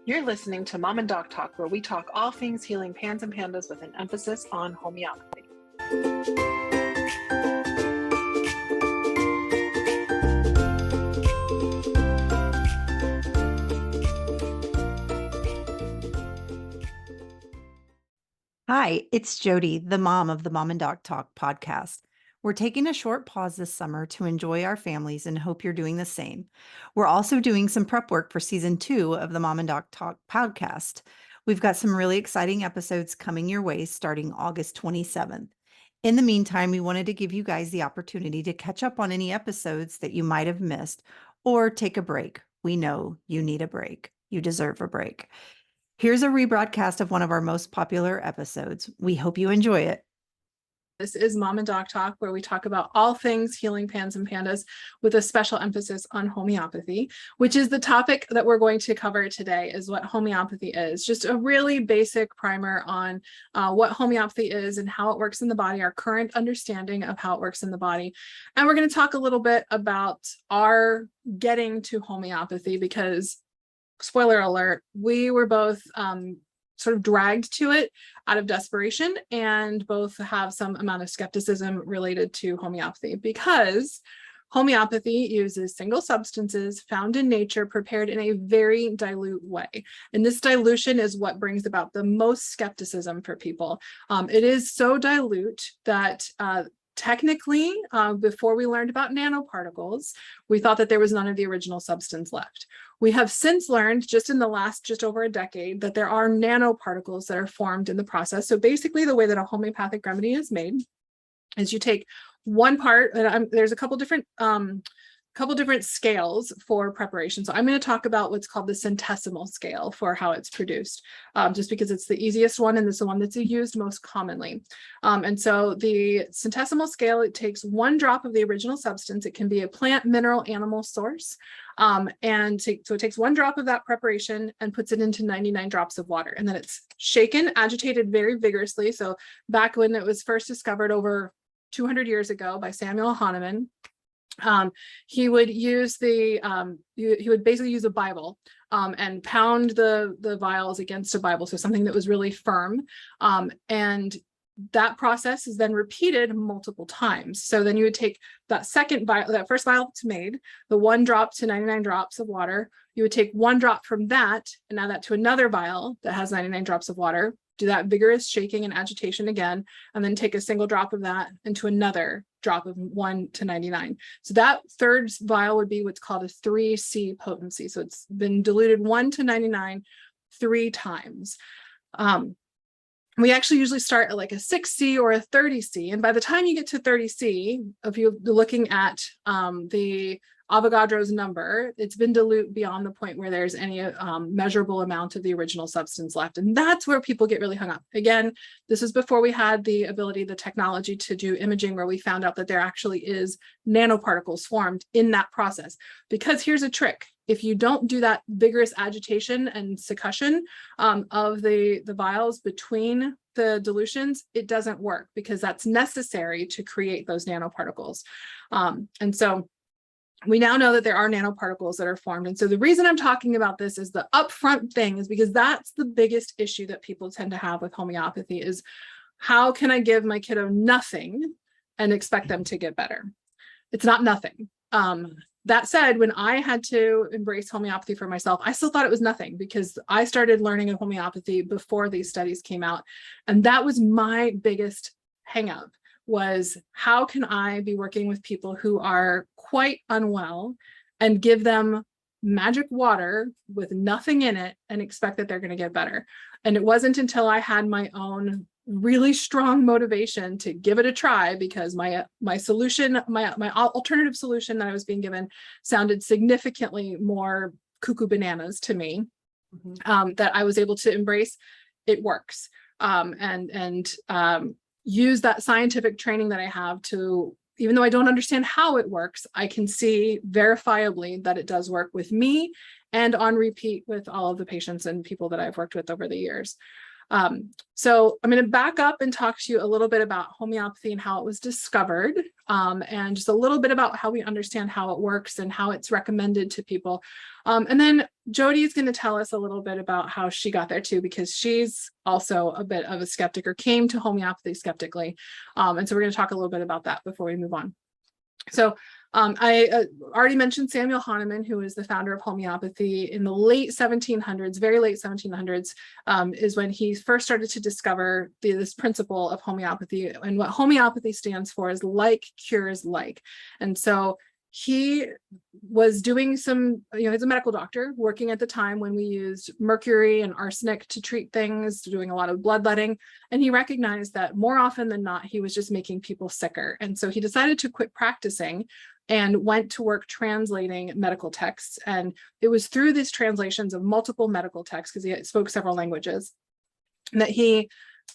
You're listening to Mom and Doc Talk, where we talk all things healing pans and pandas with an emphasis on homeopathy. Hi, it's Jody, the mom of the Mom and Doc Talk podcast. We're taking a short pause this summer to enjoy our families and hope you're doing the same. We're also doing some prep work for season 2 of the Mom and Doc Talk podcast. We've got some really exciting episodes coming your way starting August 27th. In the meantime, we wanted to give you guys the opportunity to catch up on any episodes that you might have missed or take a break. We know you need a break. You deserve a break. Here's a rebroadcast of one of our most popular episodes. We hope you enjoy it. This is Mom and Doc Talk, where we talk about all things healing pans and pandas with a special emphasis on homeopathy, which is the topic that we're going to cover today, is what homeopathy is. Just a really basic primer on what homeopathy is and how it works in the body, our current understanding of how it works in the body. And we're going to talk a little bit about our getting to homeopathy because, spoiler alert, we were both sort of dragged to it out of desperation, and both have some amount of skepticism related to homeopathy because homeopathy uses single substances found in nature prepared in a very dilute way. And this dilution is what brings about the most skepticism for people. It is so dilute that technically, before we learned about nanoparticles, we thought that there was none of the original substance left. We have since learned, just in the last just over a decade, that there are nanoparticles that are formed in the process. So basically, the way that a homeopathic remedy is made is you take one part, and there's a couple different scales for preparation. So I'm going to talk about what's called the centesimal scale for how it's produced, just because it's the easiest one and it's the one that's used most commonly. And so the centesimal scale, it takes 1 drop of the original substance. It can be a plant, mineral, animal source. So it takes 1 drop of that preparation and puts it into 99 drops of water. And then it's shaken, agitated very vigorously. So back when it was first discovered over 200 years ago by Samuel Hahnemann, he would use he would basically use a Bible and pound the vials against a Bible, so something that was really firm, and that process is then repeated multiple times. So then you would take that first vial that's made, the 1 drop to 99 drops of water, you would take 1 drop from that and add that to another vial that has 99 drops of water, do that vigorous shaking and agitation again, and then take a single drop of that into another drop of 1 to 99. So that third vial would be what's called a 3C potency. So it's been diluted 1 to 99 3 times. We actually usually start at like a 6C or a 30C. And by the time you get to 30C, if you're looking at the Avogadro's number, it's been dilute beyond the point where there's any measurable amount of the original substance left. And that's where people get really hung up. Again, this is before we had the ability, the technology to do imaging, where we found out that there actually is nanoparticles formed in that process. Because here's a trick. If you don't do that vigorous agitation and succussion of the vials between the dilutions, it doesn't work, because that's necessary to create those nanoparticles. And so we now know that there are nanoparticles that are formed. And so the reason I'm talking about this is the upfront thing is because that's the biggest issue that people tend to have with homeopathy is, how can I give my kiddo nothing and expect them to get better? It's not nothing. That said, when I had to embrace homeopathy for myself, I still thought it was nothing, because I started learning of homeopathy before these studies came out. And that was my biggest hang-up, was how can I be working with people who are quite unwell and give them magic water with nothing in it and expect that they're going to get better? And it wasn't until I had my own really strong motivation to give it a try, because my solution, my alternative solution that I was being given sounded significantly more cuckoo bananas to me, that I was able to embrace. It works, and use that scientific training that I have to, even though I don't understand how it works, I can see verifiably that it does work with me and on repeat with all of the patients and people that I've worked with over the years. So I'm going to back up and talk to you a little bit about homeopathy and how it was discovered, and just a little bit about how we understand how it works and how it's recommended to people. And then Jody is going to tell us a little bit about how she got there too, because she's also a bit of a skeptic, or came to homeopathy skeptically. And so we're going to talk a little bit about that before we move on. So I already mentioned Samuel Hahnemann, who is the founder of homeopathy in the late 1700s, very late 1700s, is when he first started to discover this principle of homeopathy. And what homeopathy stands for is like cures like. And so he was doing some, he's a medical doctor working at the time when we used mercury and arsenic to treat things, doing a lot of bloodletting. And he recognized that more often than not, he was just making people sicker. And so he decided to quit practicing and went to work translating medical texts. And it was through these translations of multiple medical texts, because he spoke several languages, that he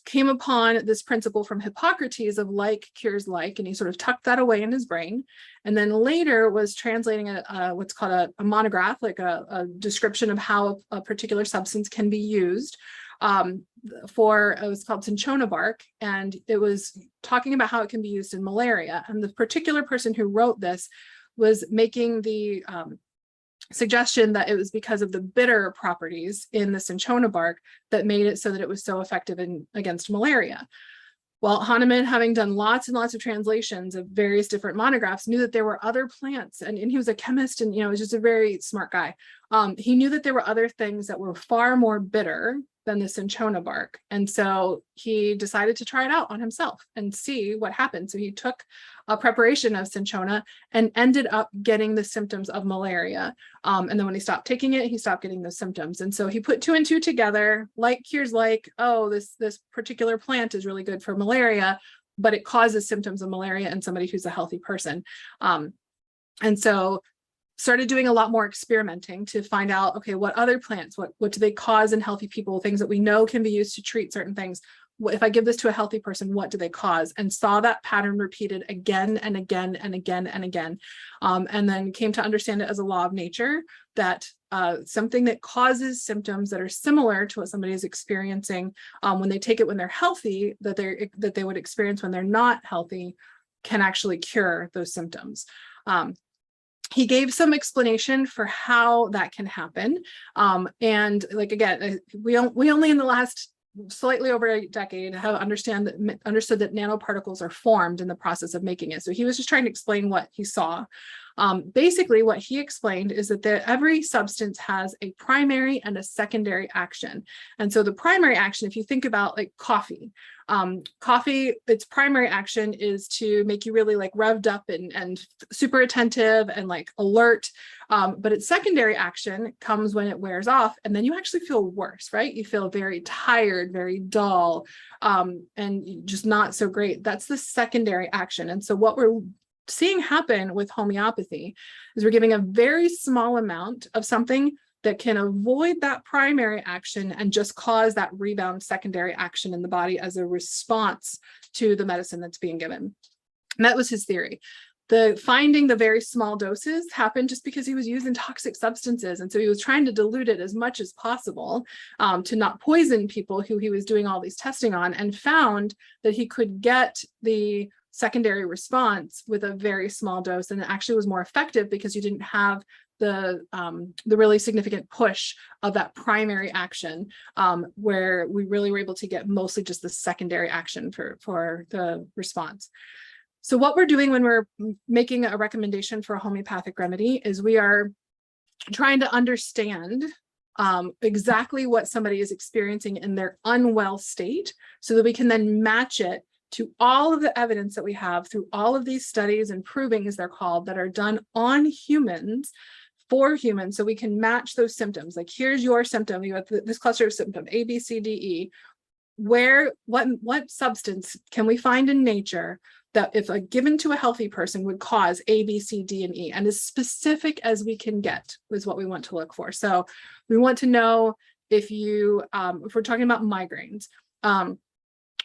came upon this principle from Hippocrates of like cures like, and he sort of tucked that away in his brain. And then later was translating what's called a monograph, like a description of how a particular substance can be used for, it was called cinchona bark, and it was talking about how it can be used in malaria. And the particular person who wrote this was making the suggestion that it was because of the bitter properties in the cinchona bark that made it so that it was so effective against malaria. Well, Hahnemann, having done lots and lots of translations of various different monographs, knew that there were other plants, and he was a chemist, and was just a very smart guy. He knew that there were other things that were far more bitter than the cinchona bark. And so he decided to try it out on himself and see what happened. So he took a preparation of cinchona and ended up getting the symptoms of malaria. And then when he stopped taking it, he stopped getting the symptoms. And so he put two and two together, like cures like, oh, this particular plant is really good for malaria, but it causes symptoms of malaria in somebody who's a healthy person. And so started doing a lot more experimenting to find out, okay, what other plants, what do they cause in healthy people, things that we know can be used to treat certain things. If I give this to a healthy person, what do they cause? And saw that pattern repeated again and again and again and again. And then came to understand it as a law of nature, that something that causes symptoms that are similar to what somebody is experiencing when they take it when they're healthy, that they would experience when they're not healthy, can actually cure those symptoms. He gave some explanation for how that can happen. And like, again, we only in the last slightly over a decade have understood that nanoparticles are formed in the process of making it. So he was just trying to explain what he saw. Basically, what he explained is that every substance has a primary and a secondary action. And so the primary action, if you think about like coffee, its primary action is to make you really like revved up and super attentive and like alert. But its secondary action comes when it wears off, and then you actually feel worse, right? You feel very tired, very dull, and just not so great. That's the secondary action. And so what we're seeing happen with homeopathy is we're giving a very small amount of something that can avoid that primary action and just cause that rebound secondary action in the body as a response to the medicine that's being given. And that was his theory. Finding the very small doses happened just because he was using toxic substances. And so he was trying to dilute it as much as possible to not poison people who he was doing all these testing on, and found that he could get the secondary response with a very small dose. And it actually was more effective because you didn't have the really significant push of that primary action, where we really were able to get mostly just the secondary action for the response. So what we're doing when we're making a recommendation for a homeopathic remedy is we are trying to understand exactly what somebody is experiencing in their unwell state, so that we can then match it to all of the evidence that we have through all of these studies and proving, as they're called, that are done on humans for humans, so we can match those symptoms. Like, here's your symptom, you have this cluster of symptom A, B, C, D, E. What substance can we find in nature that, if given to a healthy person, would cause A, B, C, D, and E, and as specific as we can get is what we want to look for. So we want to know if we're talking about migraines,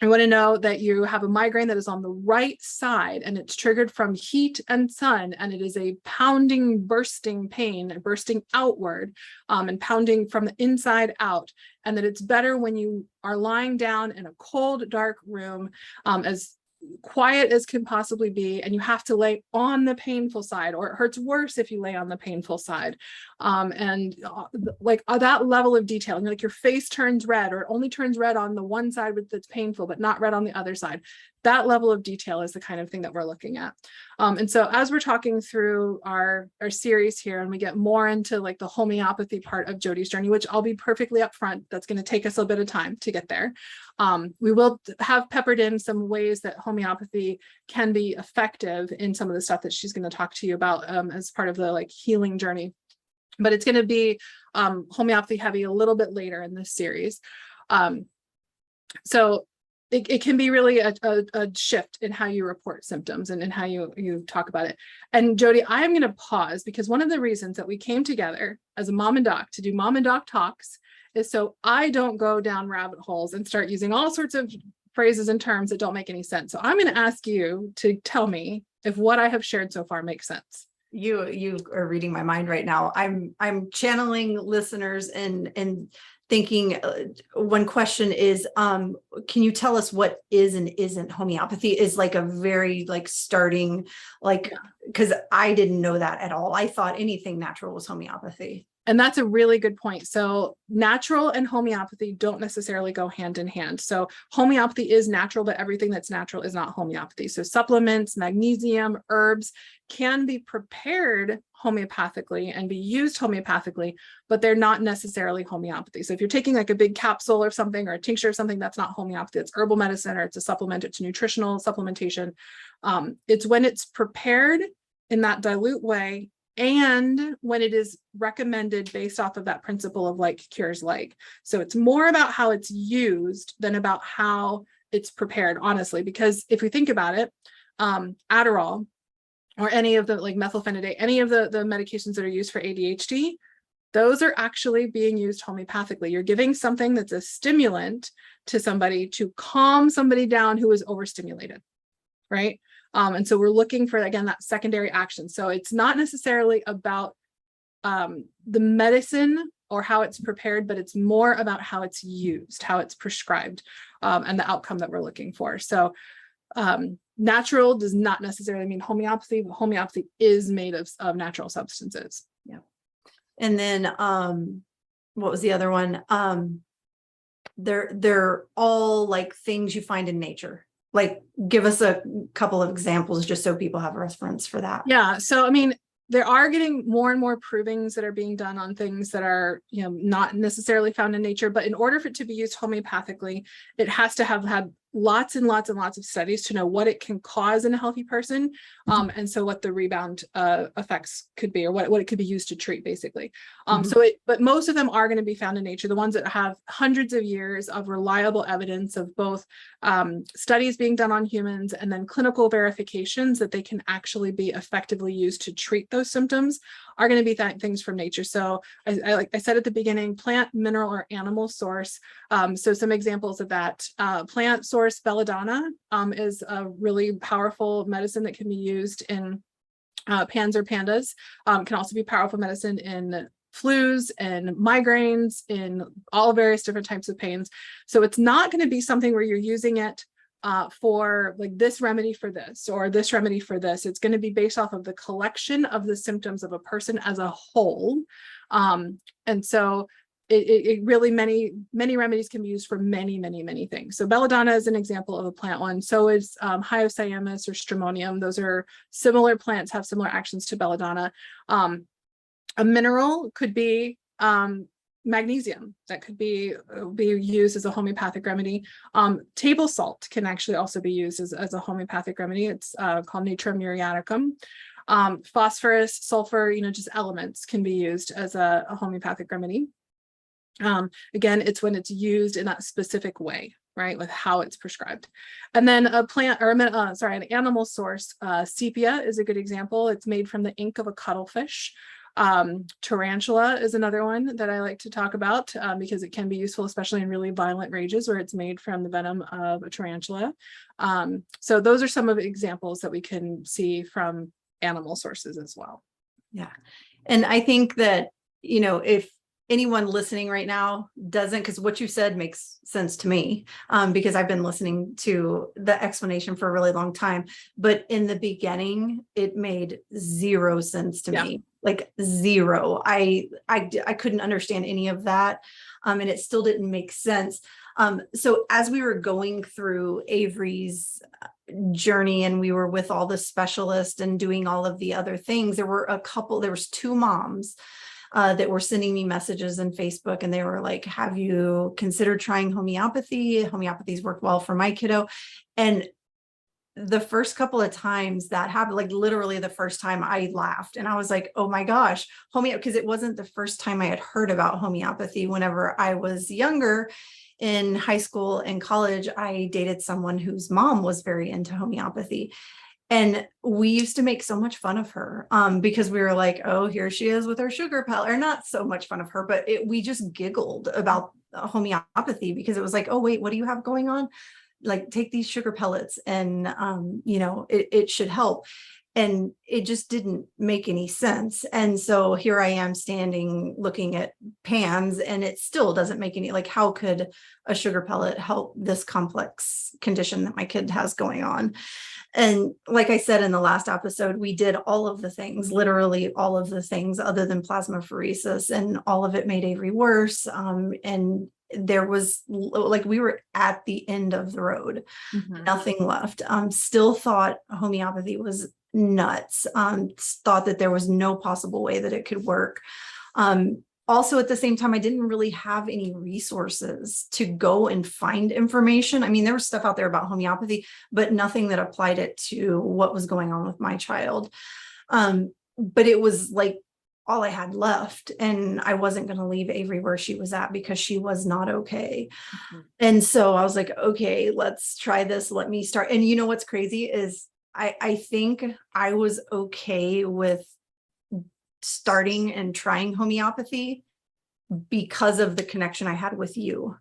I want to know that you have a migraine that is on the right side and it's triggered from heat and sun, and it is a pounding, bursting pain, bursting outward, and pounding from the inside out, and that it's better when you are lying down in a cold, dark room, as quiet as can possibly be, and you have to lay on the painful side, or it hurts worse if you lay on the painful side. That level of detail, and like your face turns red, or it only turns red on the one side that's painful but not red on the other side. That level of detail is the kind of thing that we're looking at. And so as we're talking through our series here, and we get more into like the homeopathy part of Jody's journey, which I'll be perfectly upfront, that's going to take us a bit of time to get there. We will have peppered in some ways that homeopathy can be effective in some of the stuff that she's going to talk to you about as part of the like healing journey. But it's going to be homeopathy heavy a little bit later in this series. So it can be really a shift in how you report symptoms and in how you talk about it. And Jody, I'm going to pause, because one of the reasons that we came together as a mom and doc to do mom and doc talks is so I don't go down rabbit holes and start using all sorts of phrases and terms that don't make any sense. So I'm going to ask you to tell me if what I have shared so far makes sense. You are reading my mind right now. I'm channeling listeners and thinking one question is, can you tell us what is and isn't homeopathy? Is like a very like starting, like, because I didn't know that at all. I thought anything natural was homeopathy. And that's a really good point. So natural and homeopathy don't necessarily go hand in hand. So homeopathy is natural, but everything that's natural is not homeopathy. So supplements, magnesium, herbs can be prepared homeopathically and be used homeopathically, but they're not necessarily homeopathy. So if you're taking like a big capsule or something, or a tincture or something, that's not homeopathy. It's herbal medicine, or it's a supplement, it's nutritional supplementation. It's when it's prepared in that dilute way, and when it is recommended based off of that principle of like cures like. So it's more about how it's used than about how it's prepared, honestly, because if we think about it, Adderall or any of the like methylphenidate, any of the medications that are used for ADHD, those are actually being used homeopathically. You're giving something that's a stimulant to somebody to calm somebody down who is overstimulated, right? And so we're looking for, again, that secondary action. So it's not necessarily about the medicine or how it's prepared, but it's more about how it's used, how it's prescribed, and the outcome that we're looking for. So natural does not necessarily mean homeopathy, but homeopathy is made of natural substances. Yeah. And then what was the other one? They're all like things you find in nature. Like, give us a couple of examples just so people have a reference for that. Yeah. So, I mean, there are getting more and more provings that are being done on things that are, not necessarily found in nature, but in order for it to be used homeopathically, it has to have had lots and lots and lots of studies to know what it can cause in a healthy person. And so what the rebound effects could be, or what it could be used to treat, basically. But most of them are going to be found in nature. The ones that have hundreds of years of reliable evidence of both studies being done on humans and then clinical verifications that they can actually be effectively used to treat those symptoms are going to be things from nature. So like I said at the beginning, plant, mineral, or animal source. So some examples of that, plant source belladonna is a really powerful medicine that can be used in pans or pandas. Can also be powerful medicine in flus and migraines, in all various different types of pains. So it's not going to be something where you're using it for like this remedy for this or this remedy for this. It's going to be based off of the collection of the symptoms of a person as a whole. And so it really, many remedies can be used for many things. So belladonna is an example of a plant one. So is hyoscyamus or stramonium. Those are similar plants, have similar actions to belladonna. A mineral could be magnesium that could be used as a homeopathic remedy. Table salt can actually also be used as a homeopathic remedy. It's called Natrum muriaticum. Phosphorus, sulfur, just elements can be used as a homeopathic remedy. Again, it's when it's used in that specific way, right, with how it's prescribed. And then a plant or an animal source, sepia is a good example. It's made from the ink of a cuttlefish. Tarantula is another one that I like to talk about because it can be useful, especially in really violent rages where it's made from the venom of a tarantula. So those are some of the examples that we can see from animal sources as well. Yeah. And I think that, if anyone listening right now doesn't, because what you said makes sense to me, because I've been listening to the explanation for a really long time, but in the beginning, it made zero sense to me, like zero. I couldn't understand any of that. And it still didn't make sense. So as we were going through Avery's journey and we were with all the specialists and doing all of the other things, there was two moms that were sending me messages on Facebook, and they were like, have you considered trying homeopathy? Homeopathy's worked well for my kiddo. And the first couple of times that happened, like literally the first time, I laughed and I was like, oh my gosh, because it wasn't the first time I had heard about homeopathy. Whenever I was younger, in high school and college, I dated someone whose mom was very into homeopathy. And we used to make so much fun of her because we were like, oh, here she is with her sugar pellet, or not so much fun of her, but we just giggled about homeopathy because it was like, oh, wait, what do you have going on? Like, take these sugar pellets and, it should help. And it just didn't make any sense. And so here I am standing looking at pans, and it still doesn't make any, like, how could a sugar pellet help this complex condition that my kid has going on? And like I said in the last episode, we did all of the things, literally all of the things other than plasmapheresis, and all of it made Avery worse. And there was, like, we were at the end of the road, nothing left. Still thought homeopathy was nuts. Thought that there was no possible way that it could work. Also, at the same time, I didn't really have any resources to go and find information. I mean, there was stuff out there about homeopathy, but nothing that applied it to what was going on with my child. But it was like all I had left, and I wasn't going to leave Avery where she was at because she was not okay. And so I was like, okay, let's try this. Let me start. And you know what's crazy is I think I was okay with starting and trying homeopathy because of the connection I had with you,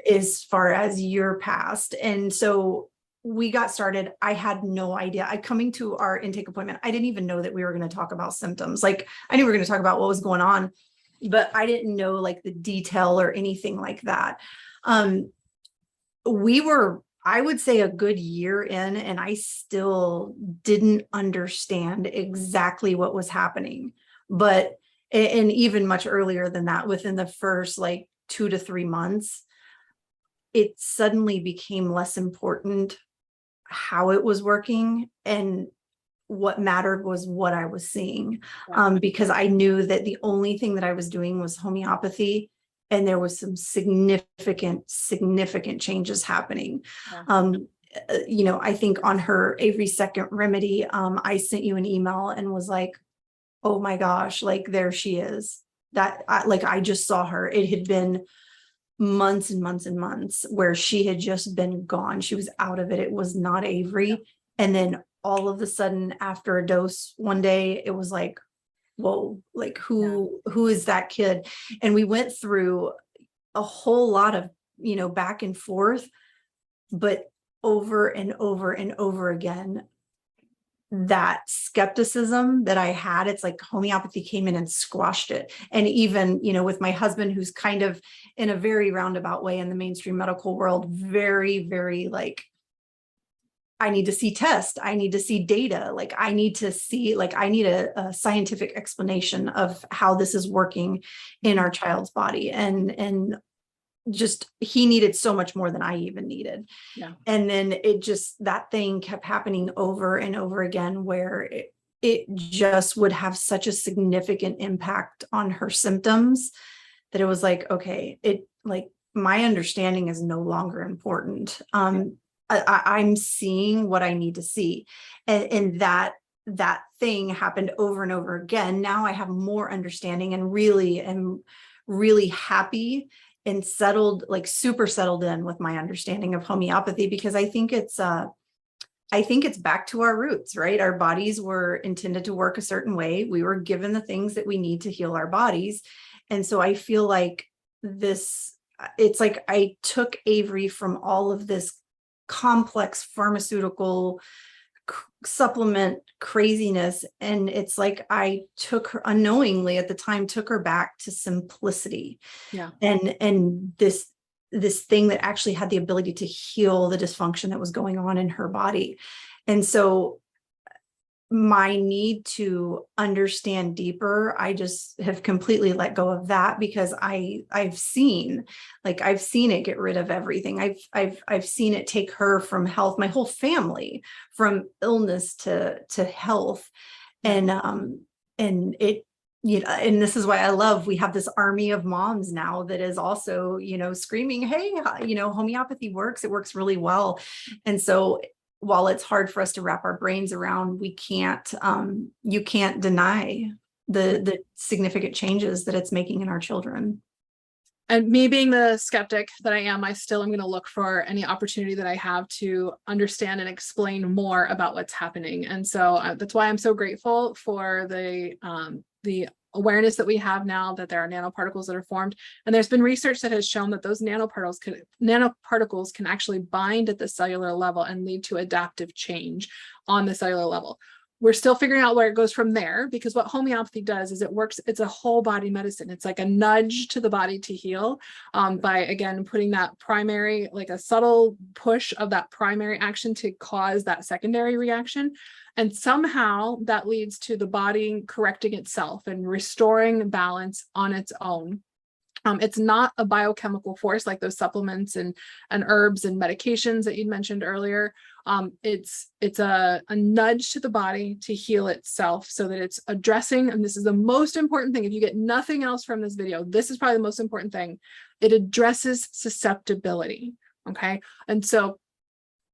as far as your past. And so we got started. I had no idea. Coming to our intake appointment, I didn't even know that we were going to talk about symptoms. Like, I knew we were going to talk about what was going on, but I didn't know like the detail or anything like that. We were, I would say, a good year in, and I still didn't understand exactly what was happening. But, and even much earlier than that, within the first like 2 to 3 months, it suddenly became less important how it was working, and what mattered was what I was seeing. Because I knew that the only thing that I was doing was homeopathy, and there was some significant changes happening. I think on her Avery's second remedy, I sent you an email and was like, oh my gosh, like, there she is. I just saw her. It had been months and months and months where she had just been gone. She was out of it. It was not Avery. And then all of a sudden, after a dose one day, it was like, whoa, like, who is that kid? And we went through a whole lot of, back and forth, but over and over and over again, that skepticism that I had, it's like homeopathy came in and squashed it. And even, with my husband, who's kind of in a very roundabout way in the mainstream medical world, very, very like, I need to see tests, I need to see data, like I need to see, like I need a scientific explanation of how this is working in our child's body. And just, he needed so much more than I even needed. And then that thing kept happening over and over again, where it just would have such a significant impact on her symptoms that it was like, okay, my understanding is no longer important. I'm seeing what I need to see. And that thing happened over and over again. Now I have more understanding, and really am really happy and settled, like super settled in with my understanding of homeopathy, because I think it's I think it's back to our roots, right? Our bodies were intended to work a certain way. We were given the things that we need to heal our bodies. And so I feel like it's like I took Avery from all of this complex pharmaceutical supplement craziness. And it's like I took her unknowingly at the time, took her back to simplicity. Yeah. And this thing that actually had the ability to heal the dysfunction that was going on in her body. And so my need to understand deeper, I just have completely let go of that, because I've seen it get rid of everything. I've seen it take her from health, my whole family, from illness to health. And it, and this is why I love, we have this army of moms now that is also, screaming, hey, homeopathy works. It works really well. And so while it's hard for us to wrap our brains around, you can't deny the significant changes that it's making in our children. And me being the skeptic that I am, I still am going to look for any opportunity that I have to understand and explain more about what's happening. And so that's why I'm so grateful for the awareness that we have now that there are nanoparticles that are formed. And there's been research that has shown that those nanoparticles can actually bind at the cellular level and lead to adaptive change on the cellular level. We're still figuring out where it goes from there, because what homeopathy does is it's a whole body medicine. It's like a nudge to the body to heal, by, again, putting that primary, like a subtle push of that primary action to cause that secondary reaction. And somehow that leads to the body correcting itself and restoring balance on its own. It's not a biochemical force like those supplements and herbs and medications that you mentioned earlier. It's a nudge to the body to heal itself, so that it's addressing, and this is the most important thing. If you get nothing else from this video, this is probably the most important thing. It addresses susceptibility. Okay. And so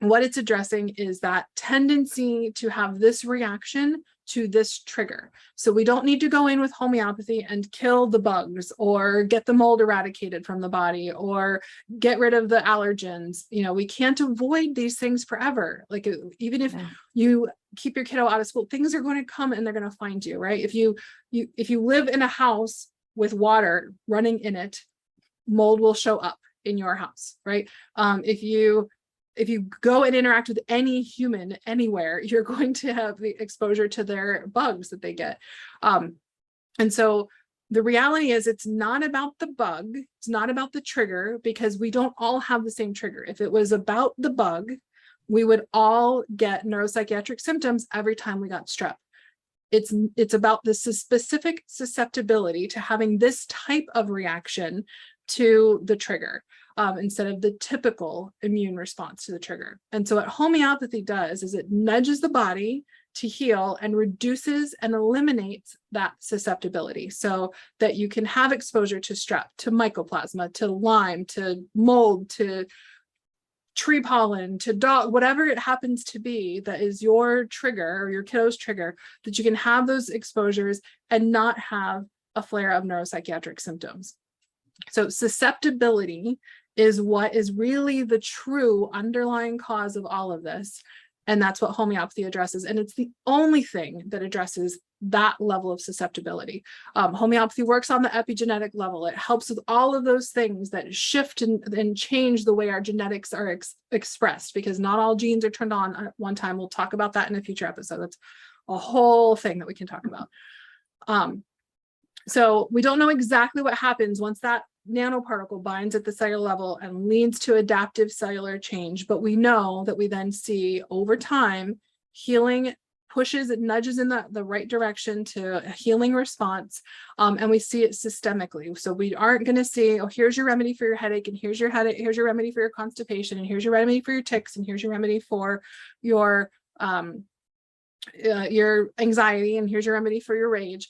what it's addressing is that tendency to have this reaction to this trigger. So we don't need to go in with homeopathy and kill the bugs or get the mold eradicated from the body or get rid of the allergens. We can't avoid these things forever. Like, even if you keep your kiddo out of school, things are going to come and they're going to find you, right? If you live in a house with water running in it, mold will show up in your house, right? If you go and interact with any human anywhere, you're going to have the exposure to their bugs that they get. And so the reality is, it's not about the bug. It's not about the trigger, because we don't all have the same trigger. If it was about the bug, we would all get neuropsychiatric symptoms every time we got strep. It's about the specific susceptibility to having this type of reaction to the trigger, instead of the typical immune response to the trigger. And so what homeopathy does is it nudges the body to heal and reduces and eliminates that susceptibility, so that you can have exposure to strep, to mycoplasma, to Lyme, to mold, to tree pollen, to dog, whatever it happens to be that is your trigger or your kiddo's trigger, that you can have those exposures and not have a flare of neuropsychiatric symptoms. So susceptibility is what is really the true underlying cause of all of this. And that's what homeopathy addresses. And it's the only thing that addresses that level of susceptibility. Homeopathy works on the epigenetic level. It helps with all of those things that shift and change the way our genetics are expressed, because not all genes are turned on at one time. We'll talk about that in a future episode. That's a whole thing that we can talk about. So we don't know exactly what happens once that nanoparticle binds at the cellular level and leads to adaptive cellular change, but we know that we then see over time healing pushes, it nudges in the right direction to a healing response, and we see it systemically. So we aren't going to see, oh, here's your remedy for your headache, and here's your headache, here's your remedy for your constipation, and here's your remedy for your tics, and here's your remedy for your anxiety, and here's your remedy for your rage.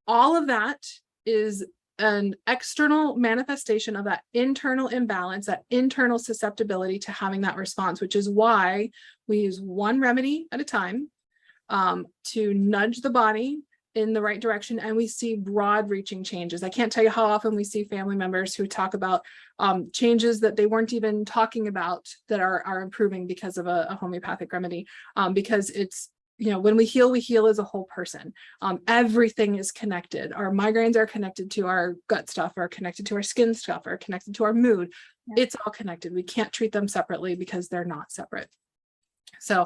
All of that is an external manifestation of that internal imbalance, that internal susceptibility to having that response, which is why we use one remedy at a time to nudge the body in the right direction, and we see broad reaching changes. I can't tell you how often we see family members who talk about changes that they weren't even talking about that are improving because of a homeopathic remedy, because it's, when we heal as a whole person. Everything is connected. Our migraines are connected to our gut stuff, are connected to our skin stuff, are connected to our mood. Yeah. It's all connected. We can't treat them separately because they're not separate. So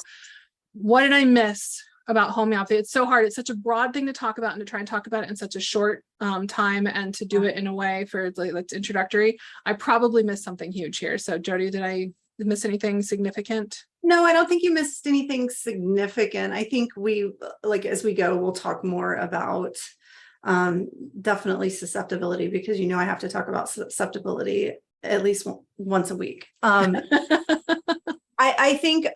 what did I miss about homeopathy? It's so hard. It's such a broad thing to talk about, and to try and talk about it in such a short time, and to do it in a way for like introductory. I probably missed something huge here. So Jody, did I miss anything significant? No, I don't think you missed anything significant. I think we, like, as we go, we'll talk more about definitely susceptibility, because I have to talk about susceptibility at least once a week. I think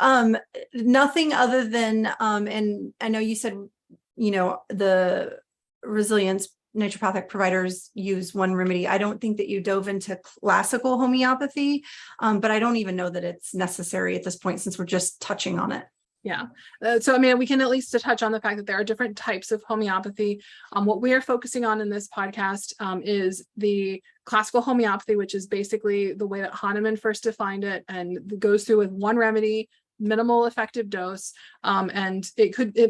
nothing other than, and I know you said, the resilience naturopathic providers use one remedy. I don't think that you dove into classical homeopathy, but I don't even know that it's necessary at this point, since we're just touching on it. Yeah. So, I mean, we can at least touch on the fact that there are different types of homeopathy. What we are focusing on in this podcast is the classical homeopathy, which is basically the way that Hahnemann first defined it, and goes through with one remedy, minimal effective dose, and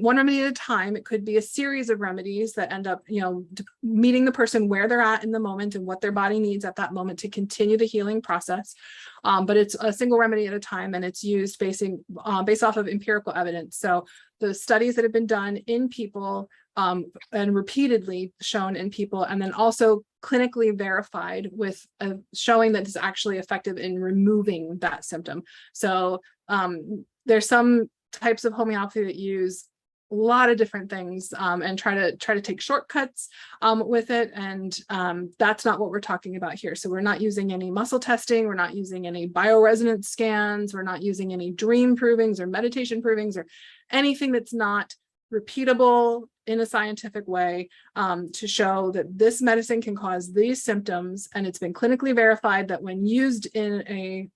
one remedy at a time. It could be a series of remedies that end up meeting the person where they're at in the moment and what their body needs at that moment to continue the healing process, but it's a single remedy at a time, and it's used based off of empirical evidence. So the studies that have been done in people, and repeatedly shown in people, and then also clinically verified with showing that it's actually effective in removing that symptom. So there's some types of homeopathy that use a lot of different things, and try to take shortcuts with it, and that's not what we're talking about here. So we're not using any muscle testing, we're not using any bioresonance scans, we're not using any dream provings or meditation provings or anything that's not repeatable in a scientific way, to show that this medicine can cause these symptoms, and it's been clinically verified that when used in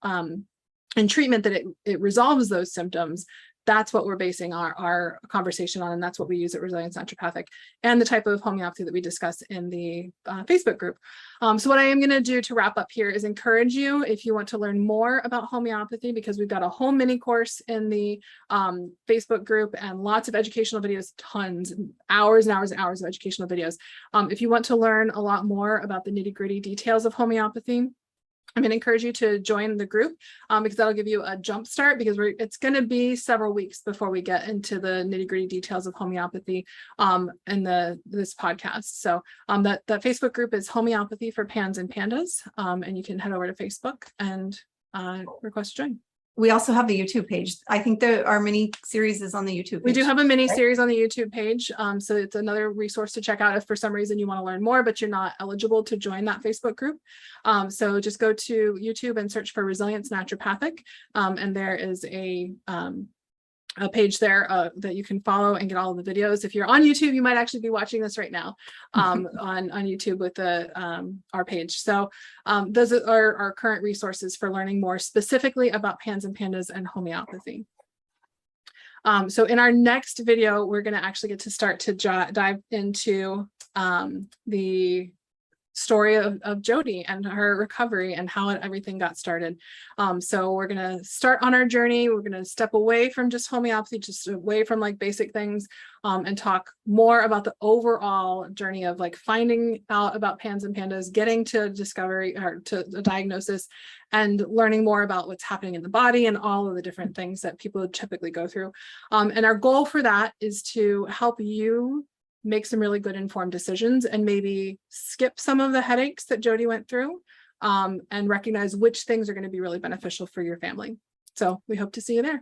treatment, that it resolves those symptoms. That's what we're basing our conversation on, and that's what we use at Resilience Naturopathic, and the type of homeopathy that we discuss in the Facebook group. So what I am going to do to wrap up here is encourage you, if you want to learn more about homeopathy, because we've got a whole mini course in the Facebook group, and lots of educational videos, tons, hours and hours and hours of educational videos. If you want to learn a lot more about the nitty-gritty details of homeopathy, I'm going to encourage you to join the group, because that'll give you a jump start, because it's going to be several weeks before we get into the nitty-gritty details of homeopathy in this podcast. So that Facebook group is Homeopathy for Pans and Pandas, and you can head over to Facebook and request to join. We also have the YouTube page. I think our mini series is on the YouTube page. We do have a mini series on the YouTube page. So it's another resource to check out if for some reason you want to learn more, but you're not eligible to join that Facebook group. So just go to YouTube and search for Resilience Naturopathic. And there is a page there that you can follow and get all of the videos. If you're on YouTube, you might actually be watching this right now on YouTube with our page. So those are our current resources for learning more specifically about Pans and Pandas and homeopathy. So in our next video, we're going to actually get to start to dive into the story of Jody and her recovery and how everything got started. So we're going to start on our journey. We're going to step away from just homeopathy, just away from like basic things, and talk more about the overall journey of like finding out about Pans and Pandas, getting to discovery or to a diagnosis, and learning more about what's happening in the body and all of the different things that people typically go through. And our goal for that is to help you make some really good informed decisions, and maybe skip some of the headaches that Jody went through, and recognize which things are going to be really beneficial for your family. So we hope to see you there.